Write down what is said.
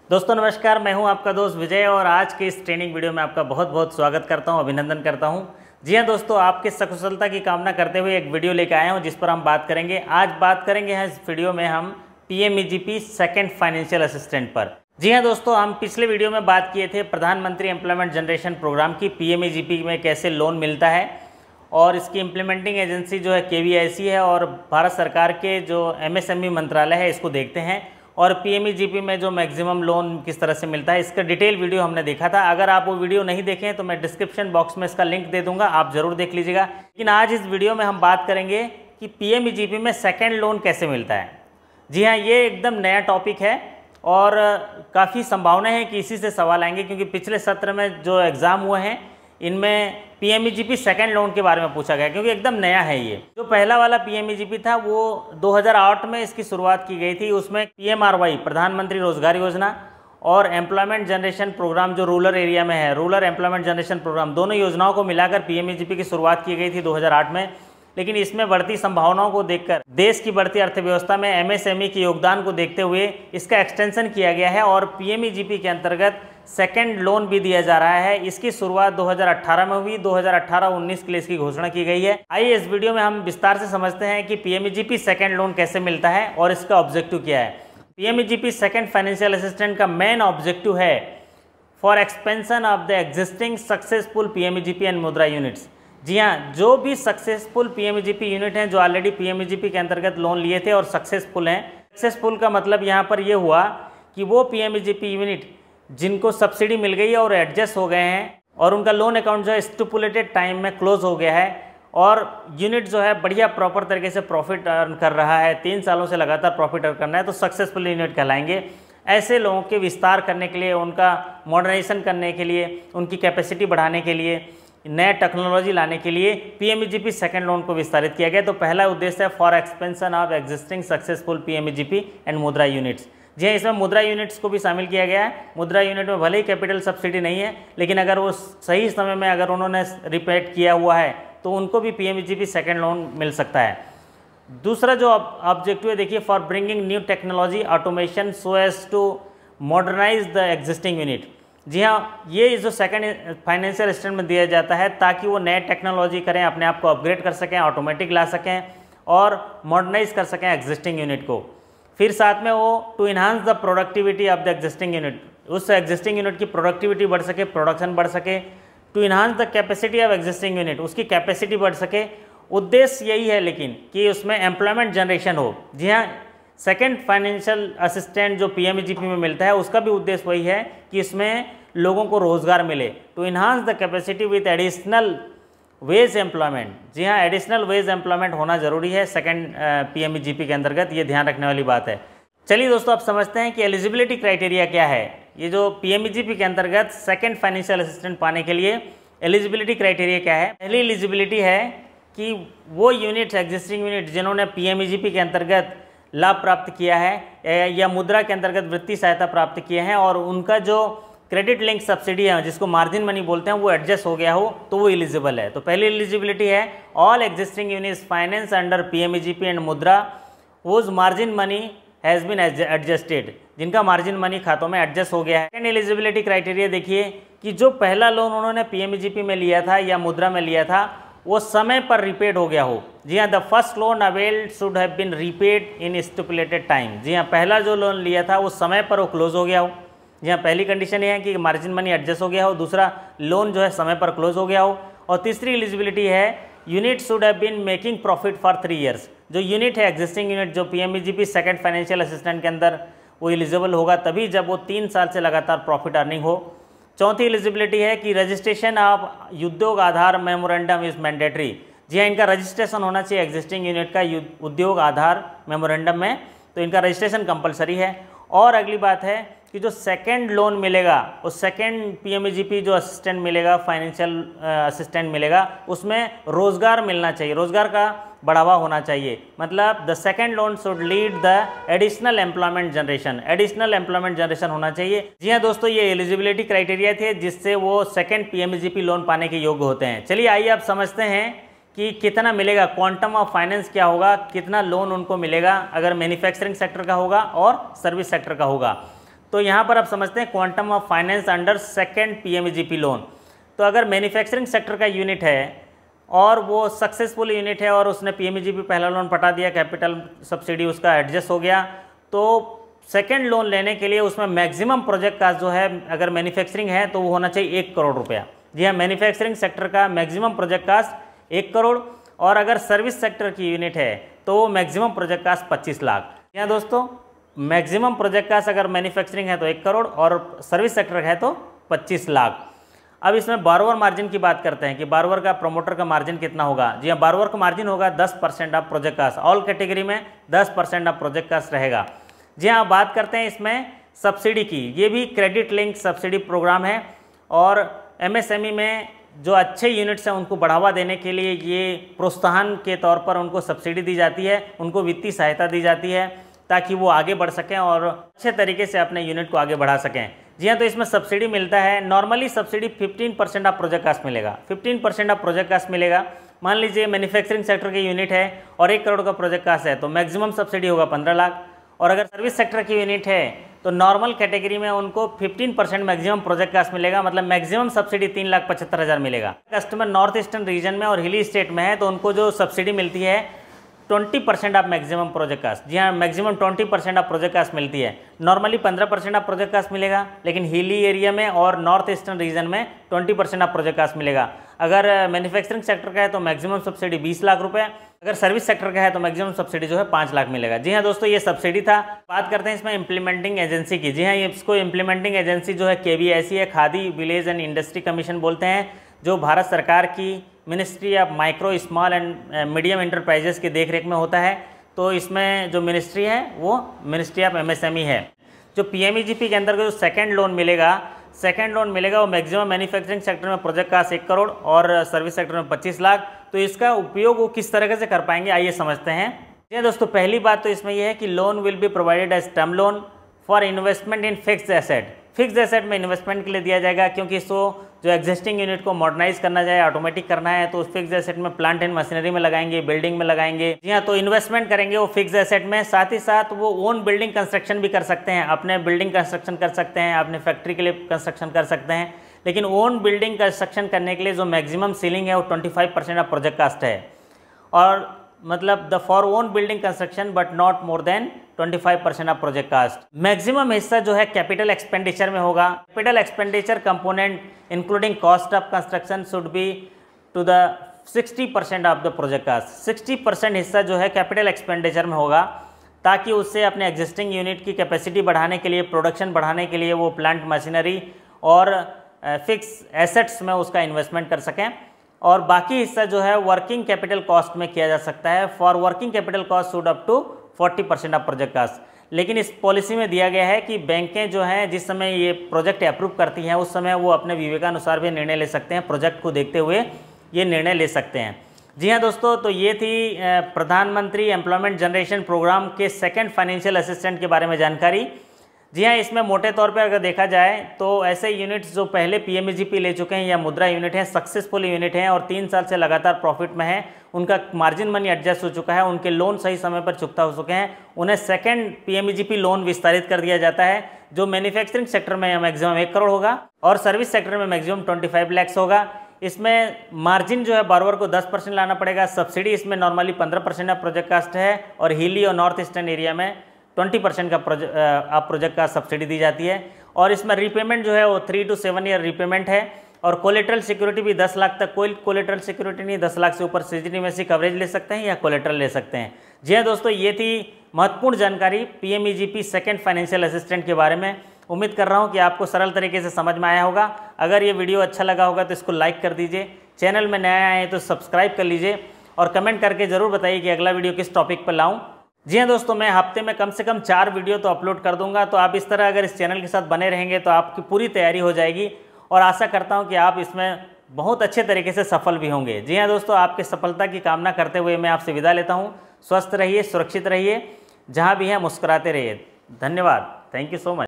दोस्तों नमस्कार, मैं हूं आपका दोस्त विजय और आज के इस ट्रेनिंग वीडियो में आपका बहुत बहुत स्वागत करता हूं, अभिनंदन करता हूं। जी हां दोस्तों, आपके सकुशलता की कामना करते हुए एक वीडियो लेकर आया हूं जिस पर हम बात करेंगे। आज बात करेंगे इस वीडियो में हम पीएमईजीपी सेकंड फाइनेंशियल असिस्टेंट पर। जी हां दोस्तों, हम पिछले वीडियो में बात किए थे प्रधानमंत्री एम्प्लॉयमेंट जनरेशन प्रोग्राम की, पीएमईजीपी में कैसे लोन मिलता है और इसकी इम्प्लीमेंटिंग एजेंसी जो है केवीआईसी है और भारत सरकार के जो एमएसएमई मंत्रालय है इसको देखते हैं। और पीएमईजीपी में जो मैक्सिमम लोन किस तरह से मिलता है इसका डिटेल वीडियो हमने देखा था। अगर आप वो वीडियो नहीं देखें तो मैं डिस्क्रिप्शन बॉक्स में इसका लिंक दे दूंगा, आप ज़रूर देख लीजिएगा। लेकिन आज इस वीडियो में हम बात करेंगे कि पीएमईजीपी में सेकेंड लोन कैसे मिलता है। जी हाँ, ये एकदम नया टॉपिक है और काफ़ी संभावना है कि इसी से सवाल आएंगे, क्योंकि पिछले सत्र में जो एग्ज़ाम हुए हैं इनमें पीएमईजीपी सेकंड लोन के बारे में पूछा गया, क्योंकि एकदम नया है ये। जो पहला वाला पीएमईजीपी था वो 2008 में इसकी शुरुआत की गई थी। उसमें पीएमआरवाई प्रधानमंत्री रोजगार योजना और एम्प्लॉयमेंट जनरेशन प्रोग्राम जो रूरल एरिया में है, रूरल एम्प्लॉयमेंट जनरेशन प्रोग्राम, दोनों योजनाओं को मिलाकर पीएमईजीपी की शुरुआत की गई थी 2008 में। लेकिन इसमें बढ़ती संभावनाओं को देखकर, देश की बढ़ती अर्थव्यवस्था में एमएसएमई के योगदान को देखते हुए इसका एक्सटेंशन किया गया है और पीएमईजीपी के अंतर्गत सेकंड लोन भी दिया जा रहा है। इसकी शुरुआत 2018 में हुई, 2018-19 के लिए इसकी घोषणा की गई है। आइए इस वीडियो में हम विस्तार से समझते हैं कि पीएमईजीपी सेकंड लोन कैसे मिलता है और इसका ऑब्जेक्टिव क्या है। पीएमईजीपी सेकंड फाइनेंशियल असिस्टेंट का मेन ऑब्जेक्टिव है for expansion of the existing successful PMEGP and मुद्रा यूनिट्स। जी हाँ, जो भी सक्सेसफुल पीएमईजीपी यूनिट हैं जो ऑलरेडी पीएमईजीपी के अंतर्गत लोन लिए थे और सक्सेसफुल हैं। सक्सेसफुल का मतलब यहाँ पर ये हुआ कि वो पीएमईजीपी यूनिट जिनको सब्सिडी मिल गई है और एडजस्ट हो गए हैं और उनका लोन अकाउंट जो है स्टिपुलेटेड टाइम में क्लोज हो गया है और यूनिट जो है बढ़िया प्रॉपर तरीके से प्रॉफिट अर्न कर रहा है, 3 सालों से लगातार प्रॉफिट अर्न करना है, तो सक्सेसफुल यूनिट कहलाएंगे। ऐसे लोगों के विस्तार करने के लिए, उनका मॉडर्नाइजेशन करने के लिए, उनकी कैपेसिटी बढ़ाने के लिए, नया टेक्नोलॉजी लाने के लिए पीएमईजीपी सेकंड लोन को विस्तारित किया गया। तो पहला उद्देश्य है for expansion of existing successful PMEGP and मुद्रा यूनिट्स। जी हाँ, इसमें मुद्रा यूनिट्स को भी शामिल किया गया है। मुद्रा यूनिट में भले ही कैपिटल सब्सिडी नहीं है, लेकिन अगर वो सही समय में अगर उन्होंने रिपेड किया हुआ है तो उनको भी पीएमईजीपी सेकंड लोन मिल सकता है। दूसरा जो ऑब्जेक्टिव है, देखिए, for bringing new technology automation so as to modernise the existing unit. जी हाँ, ये जो सेकंड फाइनेंशियल असिस्टेंट में दिया जाता है ताकि वो नए टेक्नोलॉजी करें, अपने आप को अपग्रेड कर सकें, ऑटोमेटिक ला सकें और मॉडर्नाइज कर सकें एग्जिस्टिंग यूनिट को। फिर साथ में वो to enhance the productivity of the existing unit, उस एग्जिस्टिंग यूनिट की प्रोडक्टिविटी बढ़ सके, प्रोडक्शन बढ़ सके। To enhance the capacity of existing unit, उसकी कैपेसिटी बढ़ सके। उद्देश्य यही है लेकिन कि उसमें एम्प्लॉयमेंट जनरेशन हो। जी हाँ, सेकंड फाइनेंशियल असिस्टेंट जो पीएमईजीपी में मिलता है उसका भी उद्देश्य वही है कि इसमें लोगों को रोजगार मिले। To enhance the capacity with additional wage employment. जी हाँ, एडिशनल वेज एम्प्लॉयमेंट होना जरूरी है सेकंड पीएमईजीपी के अंतर्गत, ये ध्यान रखने वाली बात है। चलिए दोस्तों, अब समझते हैं कि एलिजिबिलिटी क्राइटेरिया क्या है। ये जो पीएमईजीपी के अंतर्गत सेकंड फाइनेंशियल असिस्टेंट पाने के लिए एलिजिबिलिटी क्राइटेरिया क्या है। पहली एलिजिबिलिटी है कि वो यूनिट, एग्जिस्टिंग यूनिट जिन्होंने पीएमईजीपी के अंतर्गत लाभ प्राप्त किया है या मुद्रा के अंतर्गत वित्तीय सहायता प्राप्त किए हैं और उनका जो क्रेडिट लिंक सब्सिडी है जिसको मार्जिन मनी बोलते हैं वो एडजस्ट हो गया हो तो वो एलिजिबल है। तो पहली एलिजिबिलिटी है all existing units finance under PMEGP and Mudra whose margin money has been adjusted, जिनका मार्जिन मनी खातों में एडजस्ट हो गया है। सेकेंड एलिजिबिलिटी क्राइटेरिया देखिए कि जो पहला लोन उन्होंने पीएमईजीपी में लिया था या मुद्रा में लिया था वो समय पर रिपेड हो गया हो। जी हाँ, the first loan availed should have been repaid in stipulated time. जी हाँ, पहला जो लोन लिया था वो समय पर वो क्लोज हो गया हो। जी हाँ, पहली कंडीशन ये है कि मार्जिन मनी एडजस्ट हो गया हो, दूसरा लोन जो है समय पर क्लोज हो गया हो, और तीसरी एलिजिबिलिटी है unit should have been making profit for 3 years. जो यूनिट है एग्जिस्टिंग यूनिट जो पीएमईजीपी सेकंड फाइनेंशियल असिस्टेंट के अंदर वो एलिजिबल होगा तभी जब वो 3 साल से लगातार प्रॉफिट अर्निंग हो। चौथी एलिजिबिलिटी है कि रजिस्ट्रेशन ऑफ उद्योग आधार मेमोरेंडम इज मैंडेटरी। जी हाँ, इनका रजिस्ट्रेशन होना चाहिए एग्जिस्टिंग यूनिट का उद्योग आधार मेमोरेंडम में, तो इनका रजिस्ट्रेशन कंपलसरी है। और अगली बात है कि जो सेकंड लोन मिलेगा, उस सेकंड पीएमईजीपी जो असिस्टेंट मिलेगा, फाइनेंशियल असिस्टेंट मिलेगा, उसमें रोजगार मिलना चाहिए, रोजगार का बढ़ावा होना चाहिए। मतलब the second loan should lead the additional employment generation, additional employment generation होना चाहिए। जी हाँ दोस्तों, ये एलिजिबिलिटी क्राइटेरिया थे जिससे वो सेकंड पीएमईजीपी लोन पाने के योग्य होते हैं। चलिए आइए आप समझते हैं कि कितना मिलेगा, क्वांटम ऑफ फाइनेंस क्या होगा, कितना लोन उनको मिलेगा अगर मैन्युफैक्चरिंग सेक्टर का होगा और सर्विस सेक्टर का होगा। तो यहाँ पर आप समझते हैं quantum of finance under second PMEGP loan. तो अगर मैन्युफैक्चरिंग सेक्टर का यूनिट है और वो सक्सेसफुल यूनिट है और उसने PMEGP पहला लोन पटा दिया, कैपिटल सब्सिडी उसका एडजस्ट हो गया, तो सेकेंड लोन लेने के लिए उसमें मैक्सिमम प्रोजेक्ट कास्ट जो है, अगर मैन्युफैक्चरिंग है तो वो होना चाहिए 1 करोड़ रुपया। जी हाँ, मैन्युफैक्चरिंग सेक्टर का मैक्सिमम प्रोजेक्ट कास्ट 1 करोड़, और अगर सर्विस सेक्टर की यूनिट है तो वो मैक्सिमम प्रोजेक्ट कास्ट 25 लाख। जी हाँ दोस्तों, मैक्सिमम प्रोजेक्ट कास्ट अगर मैन्युफैक्चरिंग है तो 1 करोड़ और सर्विस सेक्टर है तो 25 लाख। अब इसमें बारोवर मार्जिन की बात करते हैं कि बारोवर का, प्रमोटर का मार्जिन कितना होगा। जी हाँ, बारोवर का मार्जिन होगा 10% of project cost. All category में 10% ऑफ प्रोजेक्ट कास्ट रहेगा। जी हाँ, बात करते हैं इसमें सब्सिडी की। ये भी क्रेडिट लिंक सब्सिडी प्रोग्राम है और MSME में जो अच्छे यूनिट्स हैं उनको बढ़ावा देने के लिए ये प्रोत्साहन के तौर पर उनको सब्सिडी दी जाती है, उनको वित्तीय सहायता दी जाती है ताकि वो आगे बढ़ सकें और अच्छे तरीके से अपने यूनिट को आगे बढ़ा सकें। जी हाँ, तो इसमें सब्सिडी मिलता है। Normally subsidy 15% of project cost मिलेगा, 15% ऑफ प्रोजेक्ट कास्ट मिलेगा। मान लीजिए मैन्युफैक्चरिंग सेक्टर की यूनिट है और 1 करोड़ का प्रोजेक्ट कास्ट है तो मैक्सिमम सब्सिडी होगा 15 लाख। और अगर सर्विस सेक्टर की यूनिट है तो नॉर्मल कैटेगरी में उनको 15% मैक्सिमम प्रोजेक्ट कास्ट मिलेगा, मतलब मैक्सिमम सब्सिडी 3,75,000 मिलेगा। कस्टमर नॉर्थ ईस्टर्न रीजन में और हिली स्टेट में है तो उनको जो सब्सिडी मिलती है 20% ऑफ मैक्सिमम प्रोजेक्ट कास्ट। जी हाँ, मैक्सिमम 20% ऑफ प्रोजेक्ट कास्ट मिलती है। नॉर्मली 15% ऑफ प्रोजेक्ट कास्ट मिलेगा, लेकिन हिली एरिया में और नॉर्थ ईस्टर्न रीजन में 20% ऑफ प्रोजेक्ट कास्ट मिलेगा। अगर मैन्युफैक्चरिंग सेक्टर का है तो मैक्सिमम सब्सिडी 20 लाख रुपए, अगर सर्विस सेक्टर का है तो मैक्सिमम सब्सिडी जो है 5 लाख मिलेगा। जी हाँ दोस्तों, ये सब्सिडी था। बात करते हैं इसमें इम्प्लीमेंटिंग एजेंसी की। जी हाँ, इसको इम्प्लीमेंटिंग एजेंसी जो है KVIC है, khadi village and industry commission बोलते हैं, जो भारत सरकार की ministry of micro small and medium enterprises की देखरेख में होता है। तो इसमें जो मिनिस्ट्री है वो मिनिस्ट्री ऑफ MSME है। जो PMEGP के अंदर जो सेकेंड लोन मिलेगा वो मैक्सिमम मैन्युफैक्चरिंग सेक्टर में प्रोजेक्ट कास्ट 1 करोड़ और सर्विस सेक्टर में 25 लाख। तो इसका उपयोग वो किस तरह से कर पाएंगे, आइए समझते हैं। जी दोस्तों, पहली बात तो इसमें यह है कि loan will be provided as term loan for investment in fixed asset. Fixed asset में इन्वेस्टमेंट के लिए दिया जाएगा, क्योंकि इसको जो एग्जिस्टिंग यूनिट को मॉडर्नाइज करना जाए, ऑटोमेटिक करना है, तो उस फिक्स्ड एसेट में प्लांट एंड मशीनरी में लगाएंगे, बिल्डिंग में लगाएंगे। जी हाँ, तो इन्वेस्टमेंट करेंगे वो फिक्स्ड एसेट में। साथ ही साथ वो ओन बिल्डिंग कंस्ट्रक्शन भी कर सकते हैं, अपने बिल्डिंग कंस्ट्रक्शन कर सकते हैं, अपने फैक्ट्री के लिए कंस्ट्रक्शन कर सकते हैं। लेकिन ओन बिल्डिंग कंस्ट्रक्शन करने के लिए जो मैक्सिमम सीलिंग है वो 25% ऑफ प्रोजेक्ट कास्ट है, और मतलब the for own building construction but not more than 25% of project cost. Maximum हिस्सा जो है कैपिटल एक्सपेंडिचर में होगा। Capital expenditure component including cost of construction should be to the 60% of the project cost. 60% हिस्सा जो है कैपिटल एक्सपेंडिचर में होगा, ताकि उससे अपने एग्जिस्टिंग यूनिट की कैपेसिटी बढ़ाने के लिए, प्रोडक्शन बढ़ाने के लिए वो प्लांट मशीनरी और फिक्स एसेट्स में उसका इन्वेस्टमेंट कर सकें। और बाकी हिस्सा जो है वर्किंग कैपिटल कॉस्ट में किया जा सकता है। For working capital cost should up to 40% of project cost. लेकिन इस पॉलिसी में दिया गया है कि बैंकें जो हैं जिस समय ये प्रोजेक्ट अप्रूव करती हैं उस समय वो अपने विवेकानुसार भी निर्णय ले सकते हैं, प्रोजेक्ट को देखते हुए ये निर्णय ले सकते हैं। जी हाँ दोस्तों, तो ये थी प्रधानमंत्री एम्प्लॉयमेंट जनरेशन प्रोग्राम के सेकेंड फाइनेंशियल असिस्टेंट के बारे में जानकारी। जी हाँ, इसमें मोटे तौर पर अगर देखा जाए तो ऐसे यूनिट्स जो पहले PMEGP ले चुके हैं या मुद्रा यूनिट हैं, सक्सेसफुल यूनिट हैं और 3 साल से लगातार प्रॉफिट में हैं, उनका मार्जिन मनी एडजस्ट हो चुका है, उनके लोन सही समय पर चुकता हो चुके हैं, उन्हें सेकंड PMEGP लोन विस्तारित कर दिया जाता है, जो मैन्युफैक्चरिंग सेक्टर में मैक्सिमम 1 करोड़ होगा और सर्विस सेक्टर में मैक्सिमम 25 लाख होगा। इसमें मार्जिन जो है बारोवर को 10% लाना पड़ेगा। सब्सिडी इसमें नॉर्मली 15% ऑफ प्रोजेक्ट कास्ट है और हिली और नॉर्थ ईस्टर्न एरिया में 20% का प्रोजेक्ट का सब्सिडी दी जाती है। और इसमें रीपेमेंट जो है वो 3 to 7 ईयर रीपेमेंट है। और कोलेट्रल सिक्योरिटी भी 10 लाख तक, कोई कोलेट्रल सिक्योरिटी नहीं, 10 लाख से ऊपर सीजीटीएमएससी कवरेज ले सकते हैं या कोलेट्रल ले सकते हैं। जी हाँ दोस्तों, ये थी महत्वपूर्ण जानकारी PMEGP सेकेंड फाइनेंशियल असिस्टेंट के बारे में। उम्मीद कर रहा हूँ कि आपको सरल तरीके से समझ में आया होगा। अगर ये वीडियो अच्छा लगा होगा तो इसको लाइक कर दीजिए, चैनल में नया आए तो सब्सक्राइब कर लीजिए और कमेंट करके ज़रूर बताइए कि अगला वीडियो किस टॉपिक पर लाऊं। जी हाँ दोस्तों, मैं हफ्ते में कम से कम 4 वीडियो तो अपलोड कर दूंगा, तो आप इस तरह अगर इस चैनल के साथ बने रहेंगे तो आपकी पूरी तैयारी हो जाएगी और आशा करता हूँ कि आप इसमें बहुत अच्छे तरीके से सफल भी होंगे। जी हाँ दोस्तों, आपके सफलता की कामना करते हुए मैं आपसे विदा लेता हूँ। स्वस्थ रहिए, सुरक्षित रहिए, जहाँ भी हैं मुस्कुराते रहिए। धन्यवाद, थैंक यू सो मच।